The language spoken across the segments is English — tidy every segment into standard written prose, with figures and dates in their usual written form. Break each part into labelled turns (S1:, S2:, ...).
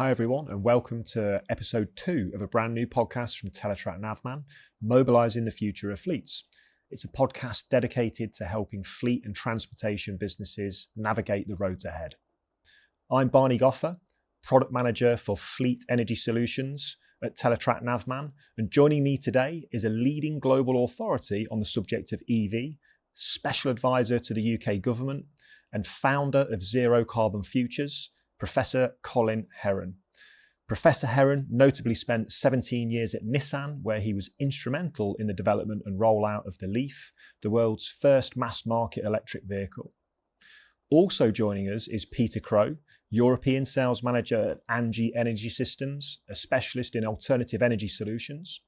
S1: Hi everyone, and welcome to episode 2 of a brand new podcast from Teletrac Navman, Mobilizing the Future of Fleets. It's a podcast dedicated to helping fleet and transportation businesses navigate the roads ahead. I'm Barney Goffer, Product Manager for Fleet Energy Solutions at Teletrac Navman, and joining me today is a leading global authority on the subject of EV, Special Advisor to the UK Government, and founder of Zero Carbon Futures, Professor Colin Heron. Professor Heron notably spent 17 years at Nissan, where he was instrumental in the development and rollout of the Leaf, the world's first mass-market electric vehicle. Also joining us is Peter Crow, European Sales Manager at Engie Energy Systems, a specialist in alternative energy solutions.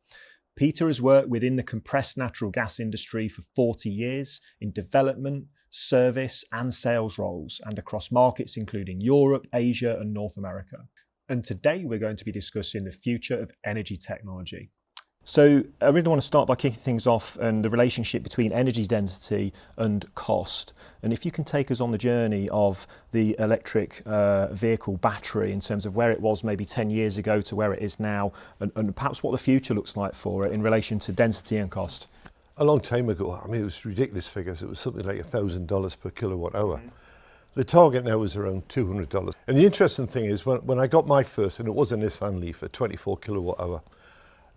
S1: Peter has worked within the compressed natural gas industry for 40 years in development, service and sales roles, and across markets including Europe, Asia and North America. And today we're going to be discussing the future of energy technology. So I really want to start by kicking things off and the relationship between energy density and cost. And if you can take us on the journey of the electric vehicle battery in terms of where it was maybe 10 years ago to where it is now, and perhaps what the future looks like for it in relation to density and cost.
S2: A long time ago, I mean, it was ridiculous figures. It was something like $1,000 per kilowatt hour. Mm-hmm. The target now is around $200. And the interesting thing is when I got my first, and it was a Nissan Leaf, a 24 kilowatt hour,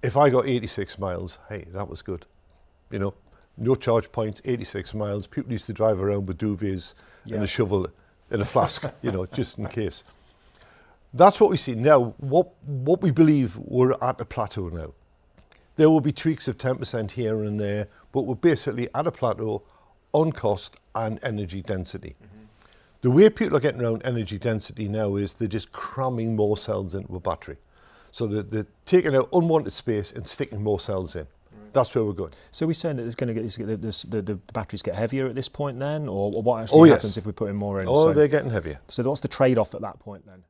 S2: if I got 86 miles, hey, that was good. You know, no charge points, 86 miles. People used to drive around with duvets and a shovel and a flask, you know, just in case. That's what we see now. What we believe we're at a plateau now. There will be tweaks of 10% here and there, but we're basically at a plateau on cost and energy density. Mm-hmm. The way people are getting around energy density now is they're just cramming more cells into a battery. So they're taking out unwanted space and sticking more cells in. Right. That's where we're going.
S1: So we're saying that there's going to get the batteries get heavier at this point then, or what actually happens if we put in more in?
S2: Oh, they're getting heavier.
S1: So what's the trade-off at that point then?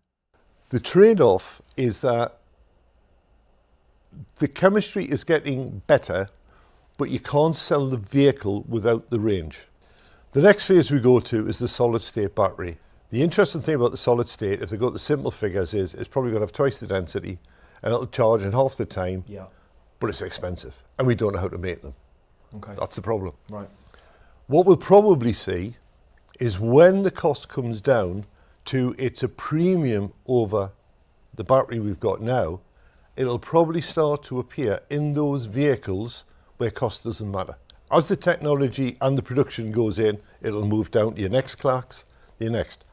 S2: The trade-off is that the chemistry is getting better, but you can't sell the vehicle without the range. The next phase we go to is the solid state battery. The interesting thing about the solid state, if they go to the simple figures, is it's probably going to have twice the density and it'll charge in half the time, but it's expensive and we don't know how to make them. Okay. That's the problem.
S1: Right.
S2: What we'll probably see is when the cost comes down to it's a premium over the battery we've got now, it'll probably start to appear in those vehicles where cost doesn't matter. As the technology and the production goes in, it'll move down to your next class, your next.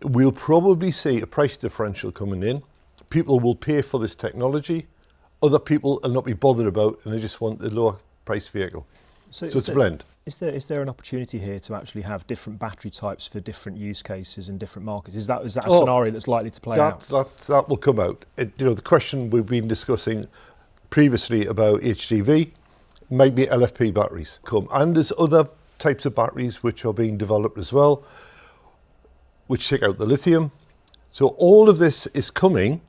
S2: We'll probably see a price differential coming in. People will pay for this technology. Other people will not be bothered about, and they just want the lower price vehicle. So it's a blend.
S1: Is there an opportunity here to actually have different battery types for different use cases in different markets? Is that a scenario that's likely to play out?
S2: That will come out. The question we've been discussing previously about HDV might be LFP batteries come, and there's other types of batteries which are being developed as well, which take out the lithium. So all of this is coming,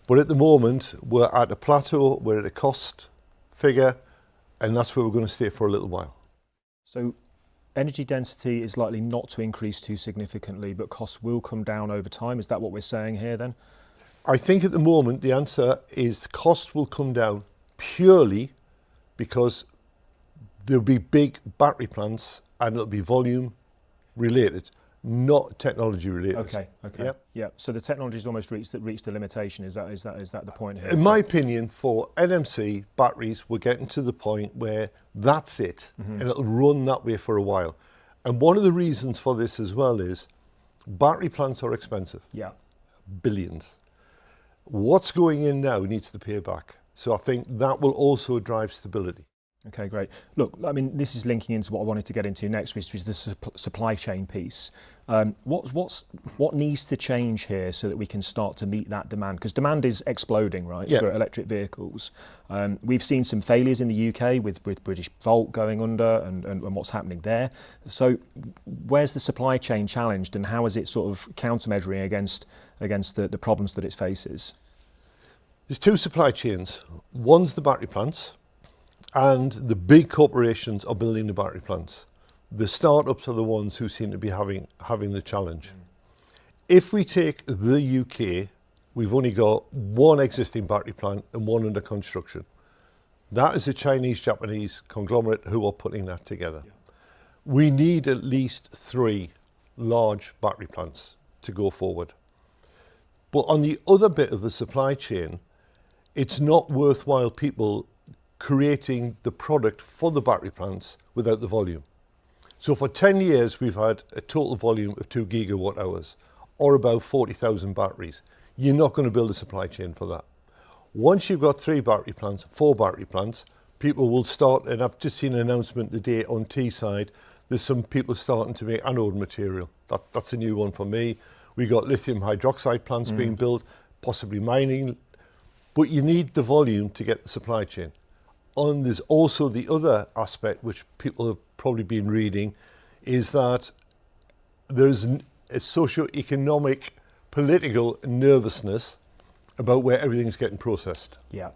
S2: but at the moment we're at a plateau, we're at a cost figure, and that's where we're going to stay for a little while.
S1: So energy density is likely not to increase too significantly, but costs will come down over time. Is that what we're saying here then?
S2: I think at the moment the answer is cost will come down purely because there'll be big battery plants and it'll be volume related, not technology related.
S1: Okay. Yeah. So the technology's almost reached the limitation. Is that the point here?
S2: In my opinion, for NMC batteries, we're getting to the point where that's it, and it'll run that way for a while. And one of the reasons for this as well is battery plants are expensive.
S1: Yeah.
S2: Billions. What's going in now needs to pay back. So I think that will also drive stability.
S1: Okay, great. Look, I mean, this is linking into what I wanted to get into next, which is the supply chain piece. What needs to change here so that we can start to meet that demand? Because demand is exploding, right, for electric vehicles. We've seen some failures in the UK with British Volt going under and what's happening there. So where's the supply chain challenged and how is it sort of countermeasuring against the problems that it faces?
S2: There's two supply chains. One's the battery plants, and the big corporations are building the battery plants. The startups are the ones who seem to be having the challenge. If we take the UK we've only got one existing battery plant and one under construction. That is a Chinese-Japanese conglomerate who are putting that together. Yeah. We need at least 3 large battery plants to go forward. But on the other bit of the supply chain, it's not worthwhile people creating the product for the battery plants without the volume. So for 10 years, we've had a total volume of 2 gigawatt hours, or about 40,000 batteries. You're not going to build a supply chain for that. Once you've got 3 battery plants, 4 battery plants, people will start, and I've just seen an announcement today on Teesside, there's some people starting to make anode material. That's a new one for me. We got lithium hydroxide plants being built, possibly mining, but you need the volume to get the supply chain. And there's also the other aspect, which people have probably been reading, is that there's a socio-economic, political nervousness about where everything's getting processed.
S1: Yeah.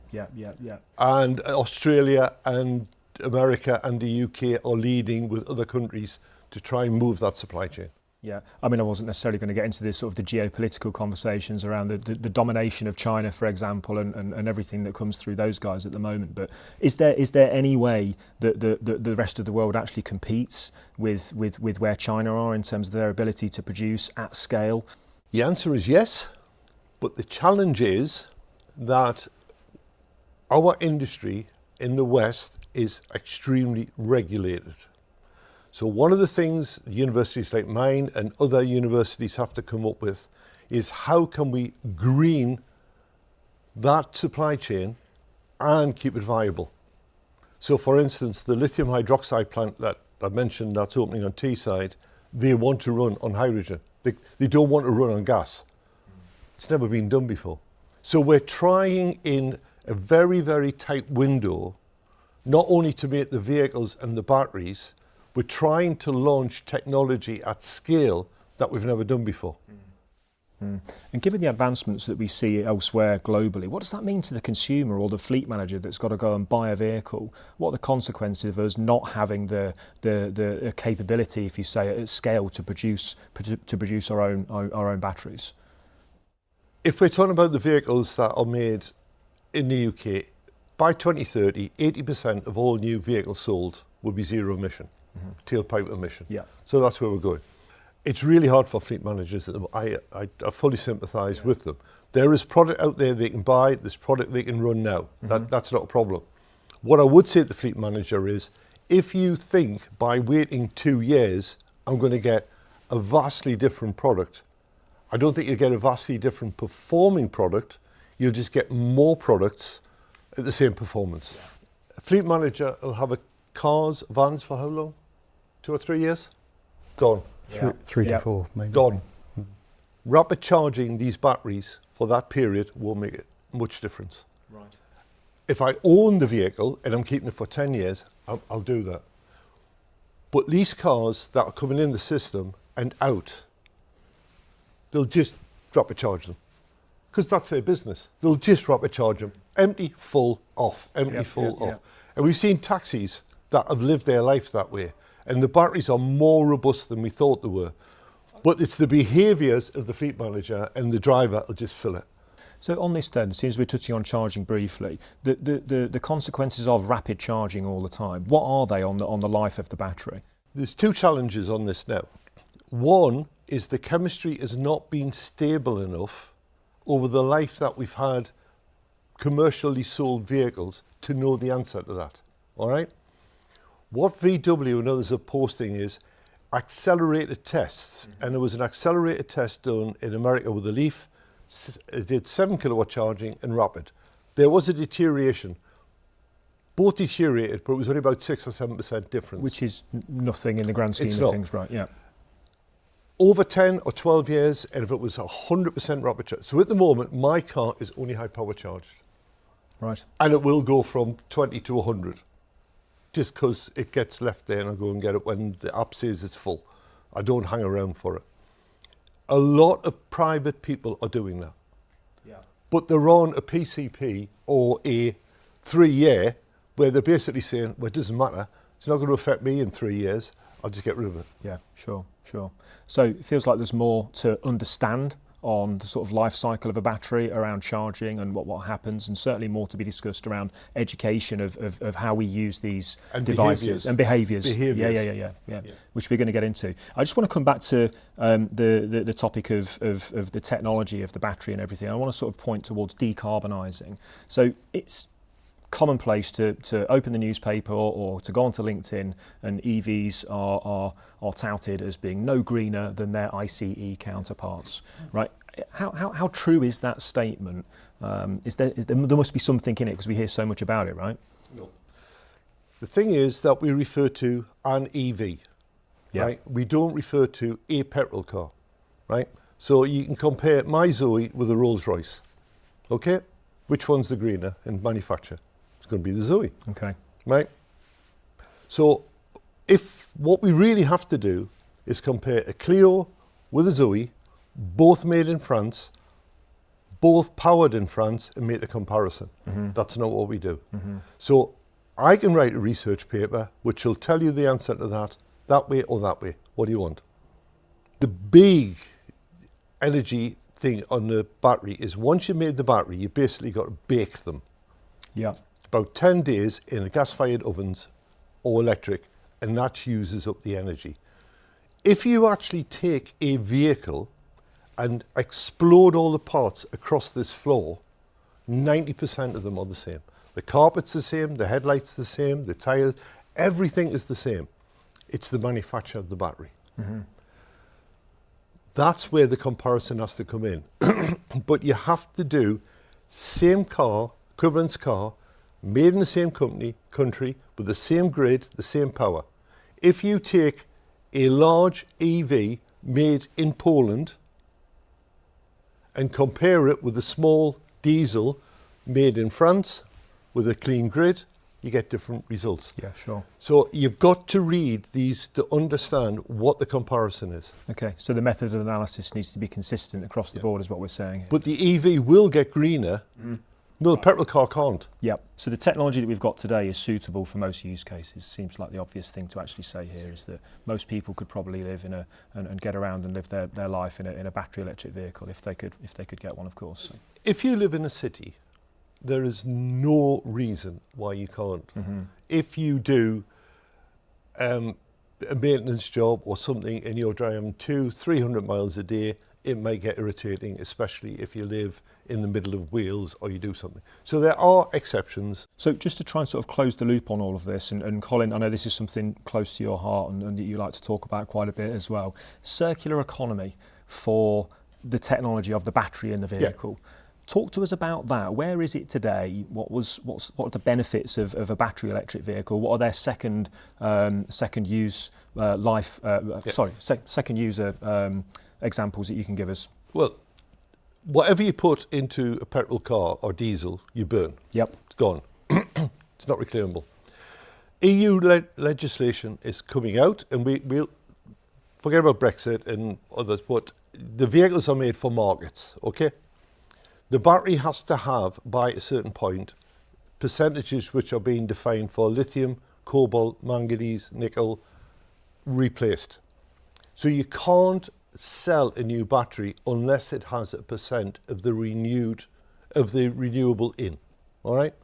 S2: And Australia and America and the UK are leading with other countries to try and move that supply chain.
S1: Yeah, I mean, I wasn't necessarily going to get into this sort of the geopolitical conversations around the domination of China, for example, and everything that comes through those guys at the moment. But is there any way that the rest of the world actually competes with where China are in terms of their ability to produce at scale?
S2: The answer is yes, but the challenge is that our industry in the West is extremely regulated. So one of the things universities like mine and other universities have to come up with is how can we green that supply chain and keep it viable. So for instance, the lithium hydroxide plant that I mentioned that's opening on Teesside, they want to run on hydrogen. They don't want to run on gas. It's never been done before. So we're trying in a very, very tight window, not only to make the vehicles and the batteries, we're trying to launch technology at scale that we've never done before.
S1: And given the advancements that we see elsewhere globally, what does that mean to the consumer or the fleet manager that's got to go and buy a vehicle? What are the consequences of us not having the capability, if you say, at scale to produce our own batteries?
S2: If we're talking about the vehicles that are made in the UK, by 2030, 80% of all new vehicles sold will be zero emission. Tailpipe emission.
S1: Yeah.
S2: So that's where we're going. It's really hard for fleet managers. I fully sympathise with them. There is product out there they can buy, there's product they can run now. That's not a problem. What I would say to the fleet manager is, if you think by waiting 2 years, I'm going to get a vastly different product, I don't think you'll get a vastly different performing product, you'll just get more products at the same performance. Yeah. A fleet manager will have cars, vans for how long? 2 or 3 years? Gone.
S3: Yeah. Three to 4, maybe.
S2: Gone. Rapid charging these batteries for that period won't make it much difference.
S1: Right.
S2: If I own the vehicle and I'm keeping it for 10 years, I'll do that. But lease cars that are coming in the system and out, they'll just rapid charge them. Because that's their business. They'll just rapid charge them. Empty, full, off. Empty, full, off. And we've seen taxis that have lived their life that way. And the batteries are more robust than we thought they were. But it's the behaviours of the fleet manager and the driver will just fill it.
S1: So on this then, since we're touching on charging briefly, the consequences of rapid charging all the time, what are they on the life of the battery?
S2: There's 2 challenges on this now. One is the chemistry has not been stable enough over the life that we've had commercially sold vehicles to know the answer to that. All right? What VW and others are posting is accelerated tests. And there was an accelerated test done in America with the Leaf. It did 7 kilowatt charging and rapid. There was a deterioration. Both deteriorated, but it was only about 6 or 7% difference.
S1: Which is nothing in the grand scheme of things, right? Yeah.
S2: Over 10 or 12 years, and if it was 100% rapid charge. So at the moment, my car is only high power charged.
S1: Right.
S2: And it will go from 20 to 100. Just because it gets left there and I go and get it when the app says it's full. I don't hang around for it. A lot of private people are doing that. Yeah. But they're on a PCP or a 3-year where they're basically saying, well, it doesn't matter. It's not going to affect me in 3 years. I'll just get rid of it.
S1: Yeah, sure. So it feels like there's more to understand on the sort of life cycle of a battery around charging and what happens, and certainly more to be discussed around education of how we use these devices and behaviours. Yeah, which we're going to get into. I just want to come back to the topic of the technology of the battery and everything. I want to sort of point towards decarbonising. So it's commonplace to open the newspaper or to go onto LinkedIn, and EVs are touted as being no greener than their ICE counterparts, right? How true is that statement? There must be something in it because we hear so much about it, right?
S2: No. The thing is that we refer to an EV, right? We don't refer to a petrol car, right? So you can compare my Zoe with a Rolls Royce, okay? Which one's the greener in manufacture? It's going to be the Zoe.
S1: Okay.
S2: Right? So if what we really have to do is compare a Clio with a Zoe, both made in France, both powered in France, and make the comparison. That's not what we do. So I can write a research paper which will tell you the answer to that way or that way. What do you want? The big energy thing on the battery is once you made the battery, you basically got to bake them.
S1: Yeah.
S2: About 10 days in a gas-fired ovens or electric, and that uses up the energy. If you actually take a vehicle and explode all the parts across this floor, 90% of them are the same. The carpet's the same, the headlight's the same, the tyres, everything is the same. It's the manufacture of the battery. That's where the comparison has to come in. But you have to do same car, equivalence car, made in the same country, with the same grid, the same power. If you take a large EV made in Poland and compare it with a small diesel made in France with a clean grid, you get different results.
S1: Yeah, sure.
S2: So you've got to read these to understand what the comparison is.
S1: Okay, so the method of analysis needs to be consistent across the board is what we're saying here.
S2: But the EV will get greener. No, the petrol car can't.
S1: Yeah, so the technology that we've got today is suitable for most use cases. Seems like the obvious thing to actually say here is that most people could probably live in and get around and live their life in a battery electric vehicle if they could get one, of course.
S2: If you live in a city, there is no reason why you can't. If you do a maintenance job or something and you're driving 200-300 miles a day, it may get irritating, especially if you live in the middle of Wales or you do something. So there are exceptions.
S1: So just to try and sort of close the loop on all of this, and Colin, I know this is something close to your heart and that you like to talk about quite a bit as well. Circular economy for the technology of the battery in the vehicle. Yeah. Talk to us about that. Where is it today? What are the benefits of a battery electric vehicle? What are their second use second user examples that you can give us?
S2: Well, whatever you put into a petrol car or diesel, you burn.
S1: Yep.
S2: It's gone. It's not reclaimable. EU legislation is coming out, and we'll forget about Brexit and others, but the vehicles are made for markets, okay? The battery has to have, by a certain point, percentages which are being defined for lithium, cobalt, manganese, nickel, replaced. So you can't sell a new battery unless it has a percent of the renewable in, all right?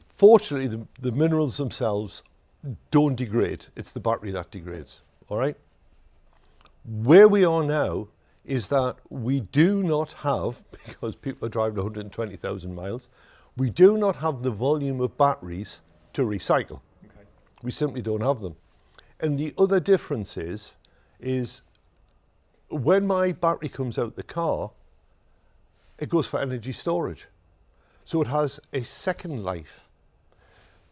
S2: Fortunately, the minerals themselves don't degrade. It's the battery that degrades, all right? Where we are now is that we do not have, because people are driving 120,000 miles, we do not have the volume of batteries to recycle. Okay. We simply don't have them. And the other difference is when my battery comes out the car, it goes for energy storage. So it has a second life.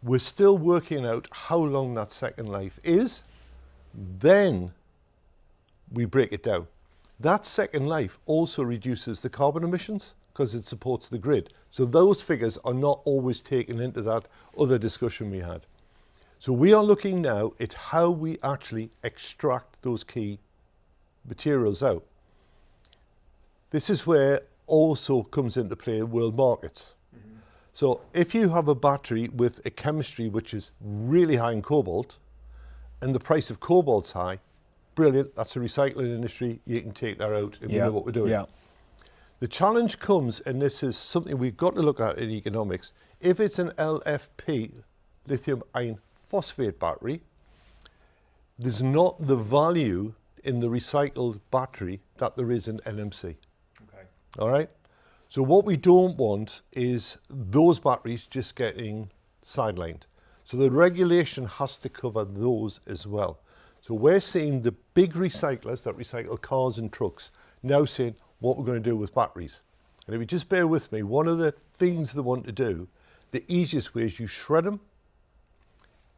S2: We're still working out how long that second life is. Then we break it down. That second life also reduces the carbon emissions because it supports the grid. So those figures are not always taken into that other discussion we had. So we are looking now at how we actually extract those key materials out. This is where also comes into play world markets. So if you have a battery with a chemistry which is really high in cobalt and the price of cobalt's high, brilliant, that's a recycling industry, you can take that out and we know what we're doing. Yeah. The challenge comes, and this is something we've got to look at in economics, if it's an LFP, lithium iron phosphate battery, there's not the value in the recycled battery that there is in NMC.
S1: Okay.
S2: All right? So what we don't want is those batteries just getting sidelined. So the regulation has to cover those as well. So we're seeing the big recyclers that recycle cars and trucks now saying what we're going to do with batteries. And if you just bear with me, one of the things they want to do, the easiest way is you shred them.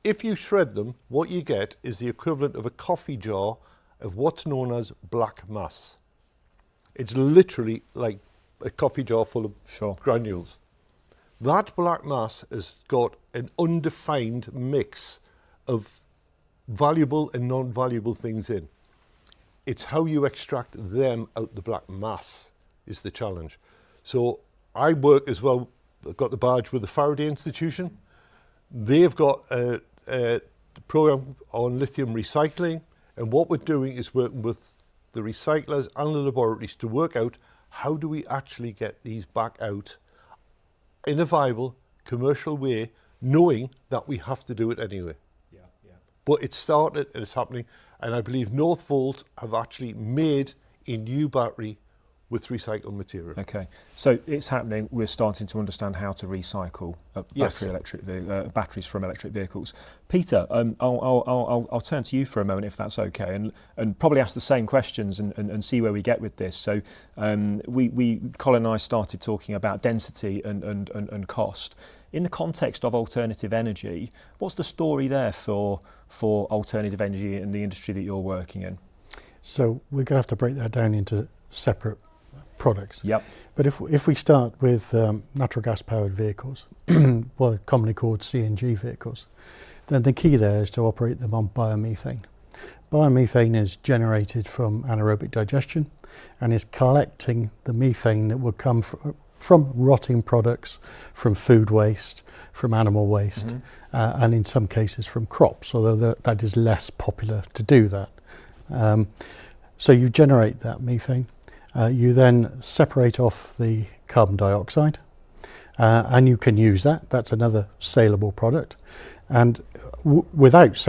S2: If you shred them, what you get is the equivalent of a coffee jar of what's known as black mass. It's literally like a coffee jar full of granules. That black mass has got an undefined mix of valuable and non-valuable things in. It's how you extract them out the black mass is the challenge. So I work as well, I've got the badge with the Faraday Institution. They've got a program on lithium recycling, and what we're doing is working with the recyclers and the laboratories to work out how do we actually get these back out in a viable commercial way, knowing that we have to do it anyway.
S1: Yeah.
S2: But it started and it's happening, and I believe Northvolt have actually made a new battery with recycled material.
S1: Okay, so it's happening. We're starting to understand how to recycle
S2: Yes.
S1: batteries from electric vehicles. Peter, I'll turn to you for a moment if that's okay, and probably ask the same questions and see where we get with this. So Colin and I started talking about density and cost. In the context of alternative energy, what's the story there for alternative energy in the industry that you're working in?
S3: So we're going to have to break that down into separate products.
S1: Yep.
S3: But if we start with natural gas powered vehicles, what are commonly called CNG vehicles, then the key there is to operate them on biomethane. Biomethane is generated from anaerobic digestion and is collecting the methane that would come from rotting products, from food waste, from animal waste, and in some cases from crops, although that is less popular to do that. So you generate that methane. You then separate off the carbon dioxide, and you can use that. That's another saleable product. And without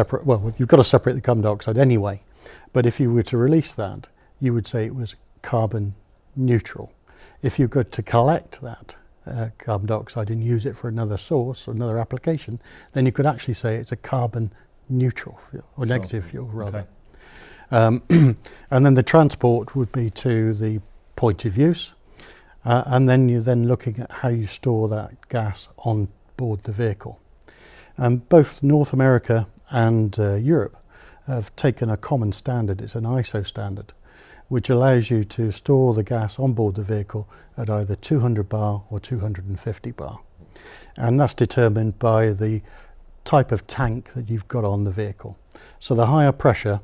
S3: you've got to separate the carbon dioxide anyway. But if you were to release that, you would say it was carbon neutral. If you go to collect that carbon dioxide and use it for another source or another application, then you could actually say it's a carbon neutral fuel, or negative fuel rather.
S1: Okay.
S3: And then the transport would be to the point of use, and then you're then looking at how you store that gas on board the vehicle. Both North America and Europe have taken a common standard. It's an ISO standard, which allows you to store the gas on board the vehicle at either 200 bar or 250 bar. And that's determined by the type of tank that you've got on the vehicle. So the higher pressure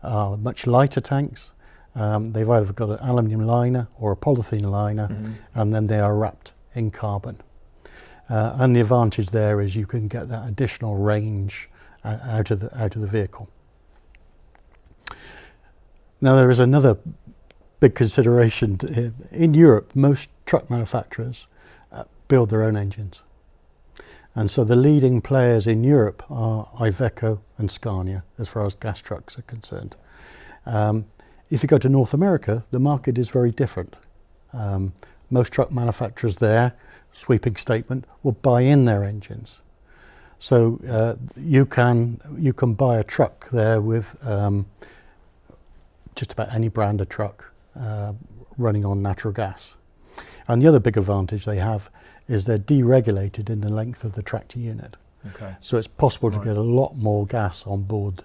S3: are much lighter tanks. They've either got an aluminium liner or a polythene liner, and then they are wrapped in carbon. And the advantage there is you can get that additional range out of the vehicle. Now there is another big consideration. In Europe, most truck manufacturers build their own engines. And so the leading players in Europe are Iveco and Scania as far as gas trucks are concerned. If you go to North America, the market is very different. Most truck manufacturers there, sweeping statement, will buy in their engines. So you can buy a truck there with just about any brand of truck running on natural gas. And the other big advantage they have is they're deregulated in the length of the tractor unit.
S1: Okay.
S3: So it's possible to get a lot more gas on board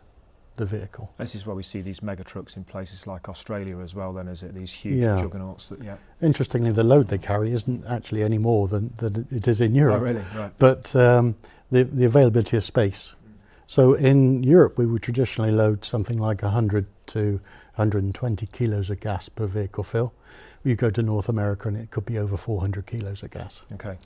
S3: the vehicle.
S1: This is why we see these mega trucks in places like Australia as well, then, is it? These huge juggernauts.
S3: Interestingly, the load they carry isn't actually any more than it is in Europe.
S1: Oh, really? Right.
S3: But the availability of space. So in Europe, we would traditionally load something like 100 to 120 kilos of gas per vehicle fill. You go to North America and it could be over 400 kilos of gas.
S1: Okay.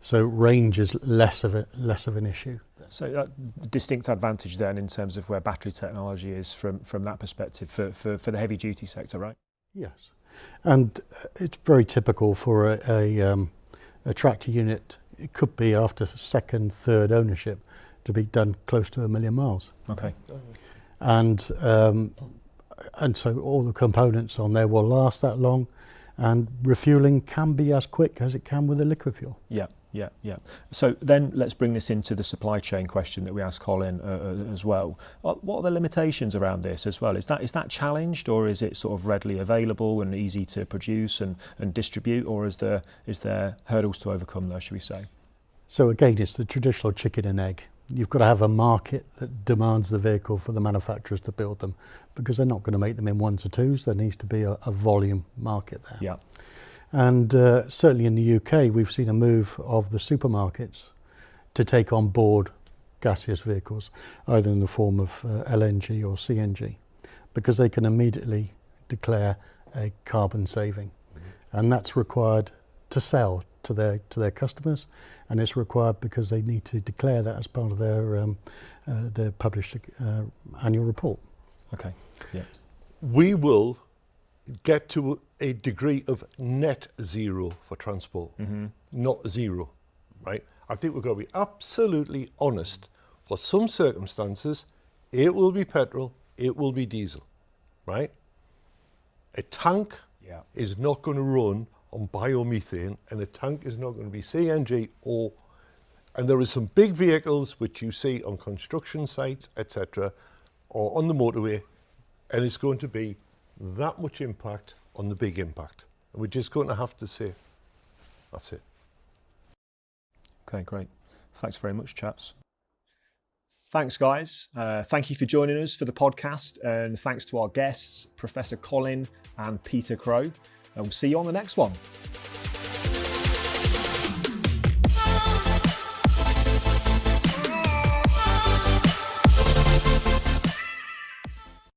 S3: So range is less of an issue.
S1: So that distinct advantage then in terms of where battery technology is from that perspective for the heavy duty sector, right?
S3: Yes. And it's very typical for a tractor unit. It could be after second, third ownership to be done close to 1 million miles.
S1: Okay.
S3: And so all the components on there will last that long, and refueling can be as quick as it can with a liquid fuel.
S1: Yeah. So then let's bring this into the supply chain question that we asked Colin as well. What are the limitations around this as well? Is that challenged, or is it sort of readily available and easy to produce and distribute, or is there hurdles to overcome there, should we say?
S3: So again, it's the traditional chicken and egg. You've got to have a market that demands the vehicle for the manufacturers to build them, because they're not going to make them in ones or twos. There needs to be a volume market there.
S1: Yeah. And
S3: certainly in the UK, we've seen a move of the supermarkets to take on board gaseous vehicles, either in the form of LNG or CNG, because they can immediately declare a carbon saving. Mm-hmm. And that's required to sell to their customers, and it's required because they need to declare that as part of their published annual report.
S1: Okay. Yeah.
S2: We will get to a degree of net zero for transport, not zero, right? I think we've got to be absolutely honest. For some circumstances, it will be petrol, it will be diesel, right? A tank is not going to run on biomethane, and a tank is not going to be CNG and there are some big vehicles which you see on construction sites, etc., or on the motorway, and it's going to be that much impact on the big impact. And we're just going to have to say, that's it.
S1: Okay, great. Thanks very much, chaps. Thanks, guys. Thank you for joining us for the podcast, and thanks to our guests, Professor Colin and Peter Crow. And we'll see you on the next one.